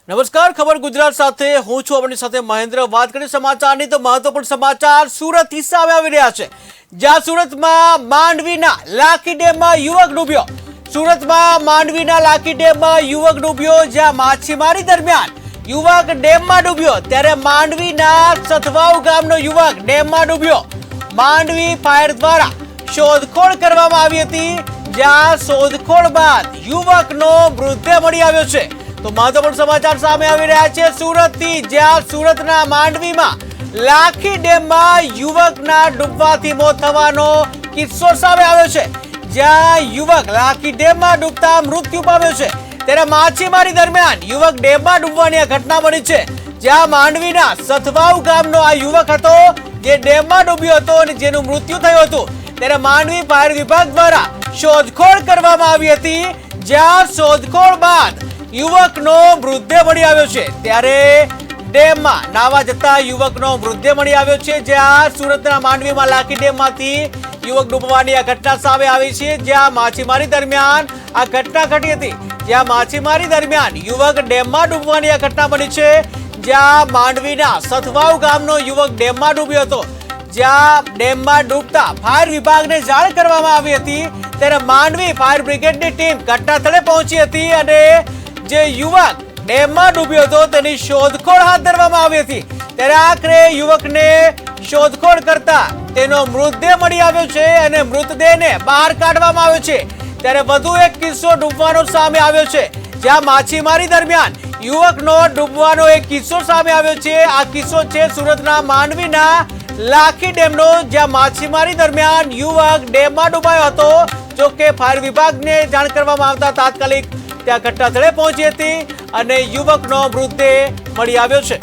નમસ્કાર, ખબર ગુજરાત સાથે હું છું આપણી સાથે મહેન્દ્ર। વાત કરીએ સમાચારની તો મહત્વપૂર્ણ સમાચાર સુરતથી સામે આવી રહ્યા છે, જ્યાં સુરતમાં માંડવીના લાખી ડેમમાં યુવક ડૂબ્યો। સુરતમાં માંડવીના લાખી ડેમમાં યુવક ડૂબ્યો, જ્યાં માછીમારી દરમિયાન યુવક ડેમમાં ડૂબ્યો, ત્યારે માંડવીના સથવાવ ગામનો યુવક ડેમમાં ડૂબ્યો। માંડવી ફાયર દ્વારા શોધખોળ કરવામાં આવી હતી, જ્યાં શોધખોળ બાદ યુવકનો મૃતદેહ મળી આવ્યો છે। તો મહત્વપૂર્ણ સમાચાર સામે આવી રહ્યા છે સુરતથી, જ્યાં સુરતના માંડવીમાં લાખી ડેમમાં યુવકના ડૂબવાથી મોત થવાનો કિસ્સો સામે આવ્યો છે, જ્યાં યુવક લાખી ડેમમાં ડૂબતા મૃત્યુ પામ્યો છે। ત્યારે માછીમારી દરમિયાન યુવક ડેમમાં ડૂબવાની આ ઘટના બની છે, જ્યાં માંડવીના સથવાવ ગામનો આ યુવક હતો, જે ડેમમાં ડૂબ્યો હતો અને જેનું મૃત્યુ થયું હતું। ત્યારે માંડવી ફાયર વિભાગ દ્વારા શોધખોળ કરવામાં આવી હતી, જ્યાં શોધખોળ બાદ યુવકનો મૃતદેહ મળી આવ્યો છે। ત્યારે ડેમમાં નાવા જતા યુવકનો મૃતદેહ મળી આવ્યો છે, જ્યાં સુરતના માંડવીમાં લાખી ડેમમાંથી યુવક ડૂબવાની આ ઘટના સામે આવી છે, જ્યાં માછીમારી દરમિયાન આ ઘટના ઘટી હતી, જ્યાં માછીમારી દરમિયાન યુવક ડેમમાં ડૂબવાની આ ઘટના બની છે, જ્યાં માંડવીના સથવાવ ગામનો યુવક ડેમમાં ડૂબ્યો હતો, જ્યાં ડેમમાં ડૂબતા ફાયર વિભાગને જાણ કરવામાં આવી હતી। ત્યારે માંડવી ફાયર બ્રિગેડની ટીમ ઘટના સ્થળે પહોંચી હતી અને જે યુવક ડેમમાં ડૂબ્યો હતો તેની શોધખોળ હાથ ધરવામાં આવી હતી। ત્યારે આખરે યુવકને શોધખોળ કરતા તેનો મૃતદેહ મળી આવ્યો છે અને મૃતદેહને બહાર કાઢવામાં આવ્યો છે। ત્યારે વધુ એક કિસ્સો ડૂબવાનો સામે આવ્યો છે, જ્યાં માછીમારી દરમિયાન યુવકનો ડૂબવાનો એક કિસ્સો સામે આવ્યો છે। આ કિસ્સો છે સુરતના માંડવીના લાખી ડેમનો, જ્યાં માછીમારી દરમિયાન યુવક ડેમમાં ડૂબાયો હતો। જોકે ફાયર વિભાગને જાણ કરવામાં આવતા તાત્કાલિક ત્યાં ઘટના સ્થળે પહોંચી હતી અને યુવકનો મૃતદેહ મળી આવ્યો છે।